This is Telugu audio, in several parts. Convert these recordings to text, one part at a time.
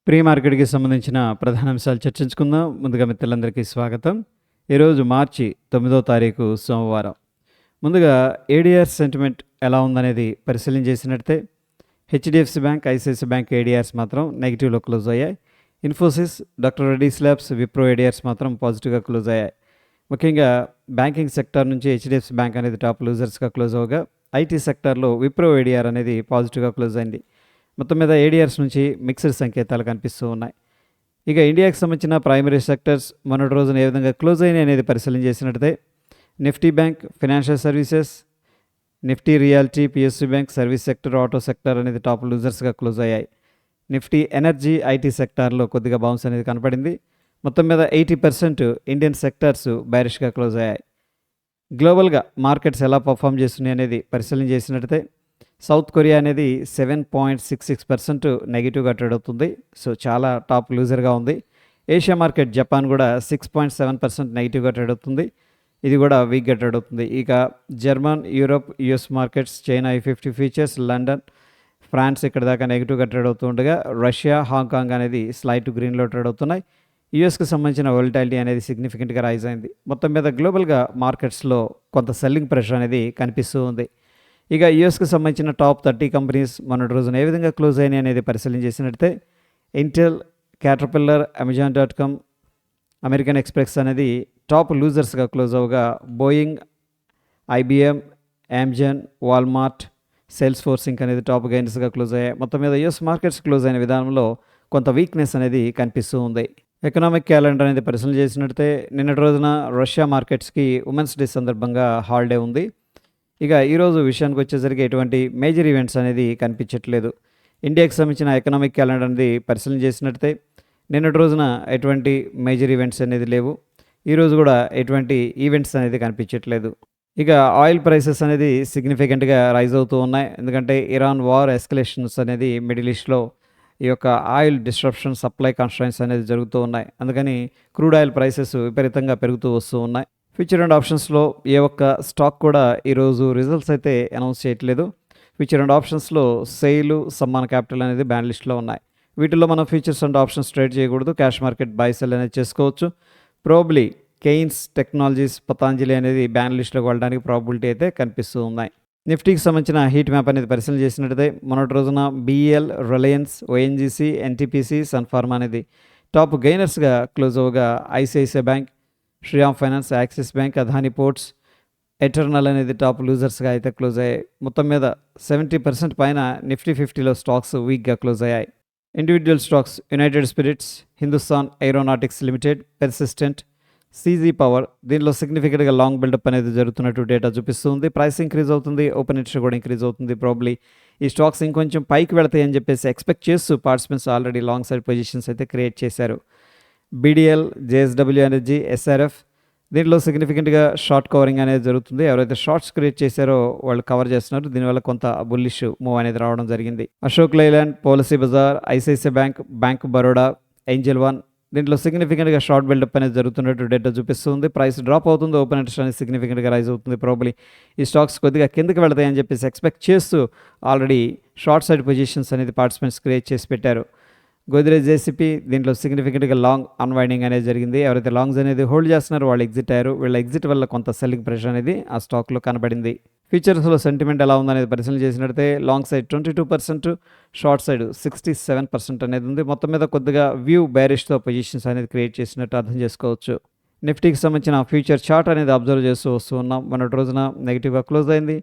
ప్రీ మార్కెట్‌కి సంబంధించిన ప్రధాన అంశాలు చర్చించుకుందాం. ముందుగా మిత్రులందరికీ స్వాగతం. ఈరోజు మార్చి 9వ తారీఖు సోమవారం. ముందుగా ఏడీఆర్ సెంటిమెంట్ ఎలా ఉందనేది పరిశీలన చేసినట్లయితే HDFC bank, ICICI bank ADRs మాత్రం నెగెటివ్‌లో క్లోజ్ అయ్యాయి. Infosys, doctor Reddy's labs, Wipro ADRs మాత్రం పాజిటివ్‌గా క్లోజ్ అయ్యాయి. ముఖ్యంగా బ్యాంకింగ్ సెక్టార్ నుంచి హెచ్‌డిఎఫ్‌సి బ్యాంక్ అనేది టాప్ లూజర్స్‌గా క్లోజ్ అవ్వగా, ఐటీ సెక్టార్‌లో విప్రో ఏడీఆర్ అనేది పాజిటివ్‌గా క్లోజ్ అయింది. మొత్తం మీద ఏడీఆర్స్ నుంచి మిక్స్డ్ సంకేతాలు కనిపిస్తూ ఉన్నాయి. ఇక ఇండియాకి సంబంధించిన ప్రైమరీ సెక్టర్స్ మొన్నటి రోజున ఏ విధంగా క్లోజ్ అయినాయి అనేది పరిశీలన చేసినట్లయితే Nifty bank, financial services, Nifty reality, PSU bank, service sector, auto sector అనేది టాప్ లూజర్స్గా క్లోజ్ అయ్యాయి. నిఫ్టీ ఎనర్జీ, ఐటీ సెక్టార్లో కొద్దిగా బౌన్స్ అనేది కనపడింది. మొత్తం మీద 80% ఇండియన్ సెక్టార్స్ బైరిష్గా క్లోజ్ అయ్యాయి. గ్లోబల్గా మార్కెట్స్ ఎలా పర్ఫామ్ చేస్తున్నాయి అనేది పరిశీలన చేసినట్లయితే సౌత్ కొరియా అనేది 7.66% నెగిటివ్గా ట్రేడ్ అవుతుంది. సో చాలా టాప్ లూజర్గా ఉంది. ఏషియా మార్కెట్ జపాన్ కూడా 6.7% నెగిటివ్గా ట్రేడ్ అవుతుంది. ఇది కూడా వీక్గా ట్రేడ్ అవుతుంది. ఇక German, Europe, US markets, China I50 futures, London, France ఇక్కడ దాకా నెగిటివ్గా ట్రేడ్ అవుతూ ఉండగా రష్యా, హాంకాంగ్ అనేది స్లైట్ గ్రీన్లో ట్రేడ్ అవుతున్నాయి. యుఎస్కి సంబంధించిన వోలటాలిటీ అనేది సిగ్నిఫికెంట్గా రైజ్ అయింది. మొత్తం మీద గ్లోబల్గా మార్కెట్స్లో కొంత సెల్లింగ్ ప్రెషర్ అనేది కనిపిస్తూ ఉంది. ఇక యుఎస్కి సంబంధించిన టాప్ 30 కంపెనీస్ మొన్నటి రోజున ఏ విధంగా క్లోజ్ అయినాయి అనేది పరిశీలన చేసినట్లయితే Intel, Caterpillar, Amazon com, American Express అనేది టాప్ లూజర్స్గా క్లోజ్ అవ్వగా Boeing, IBM, Amazon, Walmart, Salesforce Inc అనేది టాప్ గైనర్స్గా క్లోజ్ అయ్యాయి. మొత్తం మీద యుఎస్ మార్కెట్స్ క్లోజ్ అయిన విధానంలో కొంత వీక్నెస్ అనేది కనిపిస్తూ ఉంది. ఎకనామిక్ క్యాలెండర్ అనేది పరిశీలన చేసినట్లయితే నిన్నటి రోజున రష్యా మార్కెట్స్కి ఉమెన్స్ డే సందర్భంగా హాలిడే ఉంది. ఇక ఈరోజు విషయానికి వచ్చేసరికి ఎటువంటి మేజర్ ఈవెంట్స్ అనేది కనిపించట్లేదు. ఇండియాకి సంబంధించిన ఎకనామిక్ క్యాలెండర్ అనేది పరిశీలన చేసినట్లయితే నిన్నటి రోజున ఎటువంటి మేజర్ ఈవెంట్స్ అనేది లేవు. ఈరోజు కూడా ఎటువంటి ఈవెంట్స్ అనేది కనిపించట్లేదు. ఇక ఆయిల్ ప్రైసెస్ అనేది సిగ్నిఫికెంట్గా రైజ్ అవుతూ ఉన్నాయి. ఎందుకంటే ఇరాన్ వార్ ఎస్కలేషన్స్ అనేది మిడిల్ ఈస్ట్లో ఈ యొక్క ఆయిల్ డిస్ట్రప్షన్, సప్లై కన్స్ట్రైన్స్ అనేది జరుగుతూ ఉన్నాయి. అందుకని క్రూడ్ ఆయిల్ ప్రైసెస్ విపరీతంగా పెరుగుతూ వస్తూ ఉన్నాయి. ఫ్యూచర్ అండ్ ఆప్షన్స్లో ఏ ఒక్క స్టాక్ కూడా ఈరోజు రిజల్ట్స్ అయితే అనౌన్స్ చేయట్లేదు. ఫ్యూచర్ అండ్ ఆప్షన్స్లో సెయిల్, సమ్మాన్ క్యాపిటల్ అనేది బ్యాన్ లిస్ట్లో ఉన్నాయి. వీటిల్లో మనం ఫ్యూచర్స్ అండ్ ఆప్షన్స్ ట్రేడ్ చేయకూడదు. క్యాష్ మార్కెట్ బై సెల్ అనేది చేసుకోవచ్చు. ప్రోబ్లీ కెయిన్స్ టెక్నాలజీస్, పతాంజలి అనేది బ్యాన్ లిస్ట్లోకి వెళ్ళడానికి ప్రాబిలిటీ అయితే కనిపిస్తూ ఉన్నాయి. నిఫ్టీకి సంబంధించిన హీట్ మ్యాప్ అనేది పరిశీలన చేసినట్టయితే మొన్నటి రోజున BL, Reliance, ONGC, NTPC, Sun Pharma అనేది టాప్ గెయినర్స్గా క్లోజ్ అవ్వగా ICICI bank, Shriram finance, Axis bank, Adani ports, Eternal అనేది టాప్ లూజర్స్గా అయితే క్లోజ్ అయ్యాయి. మొత్తం మీద 70% పైన నిఫ్టీ 50లో స్టాక్స్ వీక్గా క్లోజ్ అయ్యాయి. Individual stocks United Spirits, Hindustan Aeronautics Limited, Persistent, CG Power దీనిలో సిగ్నిఫికెంట్గా లాంగ్ బిల్డప్ అనేది జరుగుతున్నట్టు డేటా చూపిస్తుంది. ప్రైస్ ఇంక్రీజ్ అవుతుంది, ఓపెన్ ఇంట్రెస్ట్ కూడా ఇంక్రీజ్ అవుతుంది. ప్రాబ్లీ ఈ స్టాక్స్ ఇంకొంచెం పైకి వెళతాయని చెప్పేసి ఎక్స్పెక్ట్ చేస్తూ participants already long side positions అయితే క్రియేట్ చేశారు. బీడీఎల్, జేఎస్డబ్ల్యూ ఎనర్జీ, ఎస్ఆర్ఎఫ్ దీంట్లో సిగ్నిఫికెంట్గా షార్ట్ కవరింగ్ అనేది జరుగుతుంది. ఎవరైతే షార్ట్స్ క్రియేట్ చేశారో వాళ్ళు కవర్ చేస్తున్నారు. దీనివల్ల కొంత బుల్లిష్ మూవ్ అనేది రావడం జరిగింది. Ashok Leyland, policy bazaar, ICICI bank, bank Baroda, angel one దీంట్లో సిగ్నిఫికెంట్గా షార్ట్ బిల్డప్ అనేది జరుగుతున్నట్టు డేటా చూపిస్తుంది. ప్రైస్ డ్రాప్ అవుతుంది, ఓపెన్ ఇంట్రెస్ట్ అనేది సిగ్నిఫికెంట్గా రైజ్ అవుతుంది. ప్రాబ్లీ ఈ స్టాక్స్ కొద్దిగా కిందకి వెళతాయని చెప్పేసి ఎక్స్పెక్ట్ చేస్తూ ఆల్రెడీ షార్ట్ సైడ్ పొజిషన్స్ అనేది పార్టిసిపెంట్స్ క్రియేట్ చేసి పెట్టారు. గోద్రేజ్ జేసీపీ దీంట్లో సిగ్నిఫికెంట్గా లాంగ్ అన్వైండింగ్ అనేది జరిగింది. ఎవరైతే లాంగ్స్ అనేది హోల్డ్ చేస్తున్నారో వాళ్ళు ఎగ్జిట్ అయ్యారు. వీళ్ళ ఎగ్జిట్ వల్ల కొంత సెల్లింగ్ ప్రెషర్ అనేది ఆ స్టాక్లో కనబడింది. ఫ్యూచర్స్లో సెంటిమెంట్ ఎలా ఉందనేది పరిశీలన చేసినట్లయితే లాంగ్ సైడ్ 22%, షార్ట్ సైడ్ 67% అనేది ఉంది. మొత్తం మీద కొద్దిగా వ్యూ బేరిష్తో పొజిషన్స్ అనేది క్రియేట్ చేసినట్టు అర్థం చేసుకోవచ్చు. నిఫ్టీకి సంబంధించిన ఫ్యూచర్ చార్ట్ అనేది అబ్జర్వ్ చేస్తూ వస్తూ ఉన్నాం. మొన్నటి రోజున నెగిటివ్గా క్లోజ్ అయింది.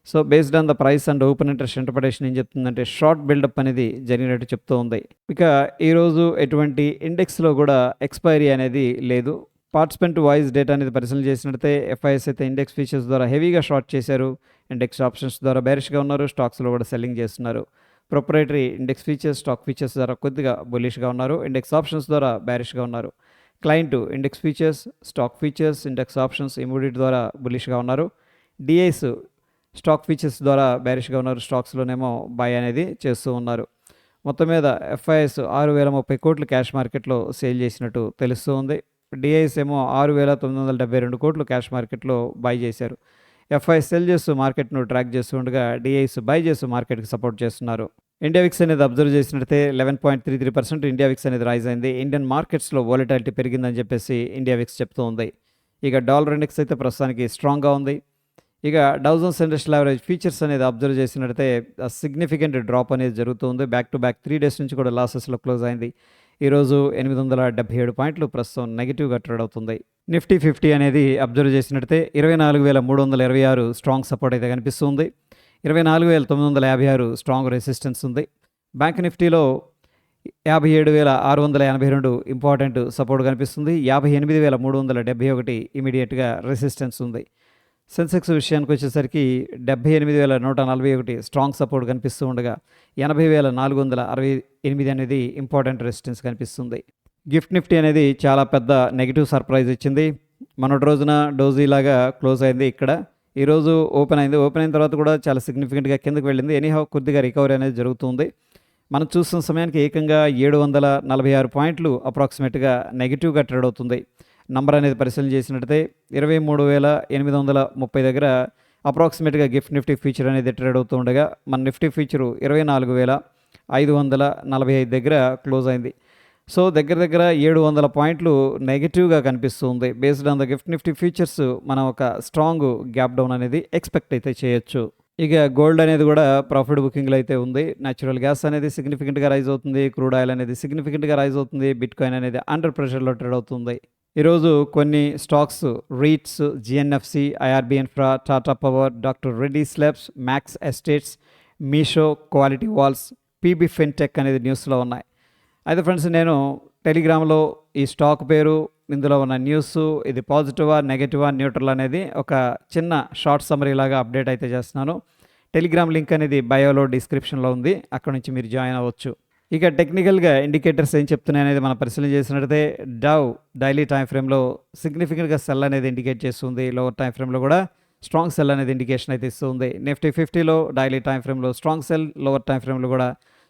So based on the price and open interest interpretation ఏం చెప్తుందంటే షార్ట్ బిల్డప్ అనేది జరిగినట్టు చెప్తూ ఉంది. ఇక ఈరోజు ఎటువంటి ఇండెక్స్లో కూడా ఎక్స్పైరీ అనేది లేదు. పార్టిసిపెంట్ వాయిస్ డేటా అనేది పరిశీలన చేసినట్లయితే ఎఫ్ఐఎస్ అయితే ఇండెక్స్ ఫీచర్స్ ద్వారా హెవీగా షార్ట్ చేశారు. ఇండెక్స్ ఆప్షన్స్ ద్వారా బేరిష్గా ఉన్నారు. స్టాక్స్లో కూడా సెల్లింగ్ చేస్తున్నారు. Proprietary index features, stock features ద్వారా కొద్దిగా బులిష్గా ఉన్నారు. ఇండెక్స్ ఆప్షన్స్ ద్వారా బేరిష్గా ఉన్నారు. Client index features, stock features, index options immediate ద్వారా బులిష్గా ఉన్నారు. డిఐస్ స్టాక్ ఫీచర్స్ ద్వారా బేరిష్గా ఉన్నారు. స్టాక్స్లోనేమో బై అనేది చేస్తూ ఉన్నారు. మొత్తం మీద ఎఫ్ఐఎస్ 6,030 కోట్లు క్యాష్ మార్కెట్లో సేల్ చేసినట్టు తెలుస్తూ ఉంది. డిఐఎస్ ఏమో 6,972 కోట్లు క్యాష్ మార్కెట్లో బై చేశారు. ఎఫ్ఐఎస్ సెల్ చేస్తూ మార్కెట్ను ట్రాక్ చేస్తూ ఉండగా డిఐఎస్ బై చేస్తూ మార్కెట్కి సపోర్ట్ చేస్తున్నారు. ఇండియా విక్స్ అనేది అబ్జర్వ్ చేసినట్టయితే 11.33% ఇండియా విక్స్ అనేది రైజ్ అయింది. ఇండియన్ మార్కెట్స్లో వాలటాలిటీ పెరిగిందని చెప్పేసి ఇండియా విక్స్ చెప్తూ ఉంది. ఇక డాలర్ ఇండెక్స్ అయితే ప్రస్తుతానికి స్ట్రాంగ్గా ఉంది. ఇక Dow Jones industrial average futures అనేది అబ్జర్వ్ చేసినట్టయితే సిగ్నిఫికెంట్ డ్రాప్ అనేది జరుగుతుంది. బ్యాక్ టు బ్యాక్ 3 డేస్ నుంచి కూడా లాసెస్లో క్లోజ్ అయింది. ఈరోజు 877 పాయింట్లు ప్రస్తుతం నెగిటివ్గా ట్రేడ్ అవుతుంది. నిఫ్టీ 50 అనేది అబ్జర్వ్ చేసినట్టయితే 24,326 స్ట్రాంగ్ సపోర్ట్ అయితే కనిపిస్తుంది. 24,956 స్ట్రాంగ్ రెసిస్టెన్స్ ఉంది. బ్యాంక్ నిఫ్టీలో 57,682 ఇంపార్టెంట్ సపోర్ట్ కనిపిస్తుంది. 58,371 ఇమీడియట్గా రెసిస్టెన్స్ ఉంది. సెన్సెక్స్ విషయానికి వచ్చేసరికి 78,141 స్ట్రాంగ్ సపోర్ట్ కనిపిస్తూ ఉండగా 80,468 అనేది ఇంపార్టెంట్ రెసిస్టెన్స్ కనిపిస్తుంది. గిఫ్ట్ నిఫ్టీ అనేది చాలా పెద్ద నెగిటివ్ సర్ప్రైజ్ ఇచ్చింది. మొన్నటి రోజున డోజీ లాగా క్లోజ్ అయింది. ఇక్కడ ఈరోజు ఓపెన్ అయింది. ఓపెన్ అయిన తర్వాత కూడా చాలా సిగ్నిఫికెంట్గా కిందకి వెళ్ళింది. ఎనీహౌ కొద్దిగా రికవరీ అనేది జరుగుతుంది. మనం చూస్తున్న సమయానికి ఏకంగా 746 పాయింట్లు అప్రాక్సిమేట్గా నెగిటివ్గా ట్రేడ్ అవుతుంది. నంబర్ అనేది పరిశీలన చేసినట్టయితే 23,830 దగ్గర అప్రాక్సిమేట్గా గిఫ్ట్ నిఫ్టీ ఫ్యూచర్ అనేది ట్రేడ్ అవుతూ ఉండగా మన నిఫ్టీ ఫ్యూచరు 24,545 దగ్గర క్లోజ్ అయింది. సో దగ్గర 700 పాయింట్లు నెగిటివ్గా కనిపిస్తుంది. Based on the gift Nifty futures మనం ఒక స్ట్రాంగ్ గ్యాప్ డౌన్ అనేది ఎక్స్పెక్ట్ అయితే చేయొచ్చు. ఇక గోల్డ్ అనేది కూడా ప్రాఫిట్ బుకింగ్లో అయితే ఉంది. న్యాచురల్ గ్యాస్ అనేది సిగ్నిఫికెంట్గా రైజ్ అవుతుంది. క్రూడ్ ఆయిల్ అనేది సిగ్నిఫికెంట్గా రైజ్ అవుతుంది. బిట్ కాయిన్ అనేది అండర్ ప్రెషర్లో ట్రేడ్ అవుతుంది. ఈరోజు కొన్ని stocks REITs, GNFC, IRB Infra, Tata Power, doctor Reddy's labs, Max Estates, Meesho, Kwality Wall's, PB Fintech అనేది న్యూస్లో ఉన్నాయి. అయితే ఫ్రెండ్స్, నేను టెలిగ్రామ్లో ఈ స్టాక్ పేరు, ఇందులో ఉన్న న్యూస్, ఇది పాజిటివా నెగటివా న్యూట్రల్ అనేది ఒక చిన్న షార్ట్ సమ్మరీ లాగా అప్డేట్ అయితే చేస్తున్నాను. టెలిగ్రామ్ లింక్ అనేది బయోలో డిస్క్రిప్షన్లో ఉంది. అక్కడ నుంచి మీరు జాయిన్ అవ్వచ్చు. ఇక టెక్నికల్గా ఇండికేటర్స్ ఏం చెప్తున్నాయి అనేది మనం పరిశీలన చేసినట్టయితే డౌ డైలీ టైం ఫ్రేమ్లో సిగ్నిఫికెంట్గా సెల్ అనేది ఇండికేట్ చేస్తుంది. లోవర్ టైం ఫ్రేమ్లో కూడా స్ట్రాంగ్ సెల్ అనేది ఇండికేషన్ అయితే ఇస్తుంది. నిఫ్టీ 50లో డైలీ టైం ఫ్రేమ్లో స్ట్రాంగ్ సెల్, లోవర్ టైం ఫ్రేమ్లో కూడా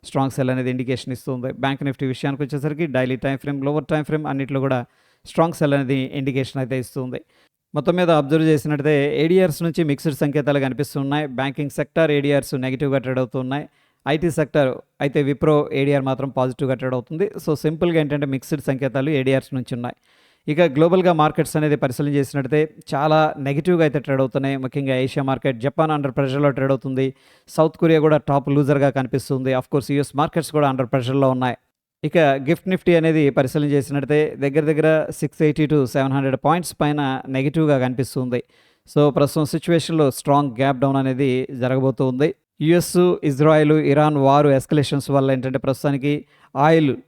స్ట్రాంగ్ సెల్ అనేది ఇండికేషన్ ఇస్తుంది. బ్యాంక్ నిఫ్టీ విషయానికి వచ్చేసరికి daily time frame, lower time frame అన్నింటిలో కూడా స్ట్రాంగ్ సెల్ అనేది ఇండికేషన్ అయితే ఇస్తుంది. మొత్తం మీద అబ్జర్వ్ చేసినట్టయితే ఏడిఆర్స్ నుంచి మిక్స్డ్ సంకేతాలు కనిపిస్తున్నాయి. బ్యాంకింగ్ సెక్టర్ ఏడిఆర్స్ నెగిటివ్గా ట్రేడ్ అవుతున్నాయి. ఐటీ సెక్టర్ అయితే విప్రో ఏడిఆర్ మాత్రం పాజిటివ్గా ట్రేడ్ అవుతుంది. సో సింపుల్గా ఏంటంటే మిక్స్డ్ సంకేతాలు ఏడిఆర్స్ నుంచి ఉన్నాయి. ఇక గ్లోబల్గా మార్కెట్స్ అనేది పరిశీలన చేసినట్టయితే చాలా నెగిటివ్గా అయితే ట్రేడ్ అవుతున్నాయి. ముఖ్యంగా ఏషియా మార్కెట్, జపాన్ అండర్ ప్రెషర్లో ట్రేడ్ అవుతుంది. సౌత్ కొరియా కూడా టాప్ లూజర్గా కనిపిస్తుంది. ఆఫ్కోర్స్ యూఎస్ మార్కెట్స్ కూడా అండర్ ప్రెషర్లో ఉన్నాయి. ఇక గిఫ్ట్ నిఫ్టీ అనేది పరిశీలన చేసినట్టయితే దగ్గర 680 to 700 పాయింట్స్ పైన నెగిటివ్గా కనిపిస్తుంది. సో ప్రస్తుతం సిచ్యువేషన్లో స్ట్రాంగ్ గ్యాప్ డౌన్ అనేది జరగబోతుంది. యుఎస్, ఇజ్రాయెల్, ఇరాన్ వారు ఎస్కలేషన్స్ వల్ల ఏంటంటే ప్రస్తుతానికి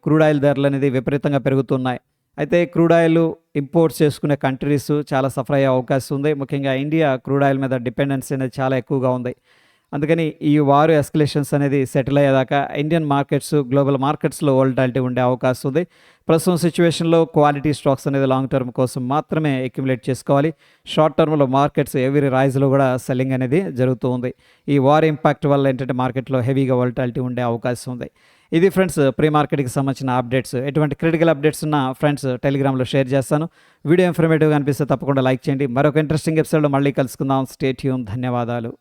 క్రూడ్ ఆయిల్ ధరలు అనేది విపరీతంగా పెరుగుతున్నాయి. అయితే క్రూడ్ ఆయిల్ ఇంపోర్ట్స్ చేసుకునే కంట్రీస్ చాలా సఫర్ అయ్యే అవకాశం ఉంది. ముఖ్యంగా ఇండియా క్రూడ్ ఆయిల్ మీద డిపెండెన్సీ అనేది చాలా ఎక్కువగా ఉంది. అందుకని ఈ వారు ఎస్కలేషన్స్ అనేది సెటిల్ అయ్యేదాకా ఇండియన్ మార్కెట్స్, గ్లోబల్ మార్కెట్స్లో వోల్టాలిటీ ఉండే అవకాశం ఉంది. ప్రస్తుతం సిచ్యువేషన్లో క్వాలిటీ స్టాక్స్ అనేది లాంగ్ టర్మ్ కోసం మాత్రమే అక్యుములేట్ చేసుకోవాలి. షార్ట్ టర్మ్లో మార్కెట్స్ ఎవరీ రైజ్లో కూడా సెల్లింగ్ అనేది జరుగుతూ ఉంది. ఈ వార్ ఇంపాక్ట్ వల్ల ఏంటంటే మార్కెట్లో హెవీగా వోల్టాలిటీ ఉండే అవకాశం ఉంది. ఇది ఫ్రెండ్స్ ప్రీ మార్కెట్కి సంబంధించిన అప్డేట్స్. ఎటువంటి క్రిటికల్ అప్డేట్స్ ఉన్న ఫ్రెండ్స్ టెలిగ్రామ్లో షేర్ చేస్తాను. వీడియో ఇన్ఫర్మేటివ్గా అనిపిస్తే తప్పకుండా లైక్ చేయండి. మరొక ఇంట్రెస్టింగ్ ఎపిసోడ్లో మళ్ళీ కలుసుకుందాం. Stay tune. ధన్యవాదాలు.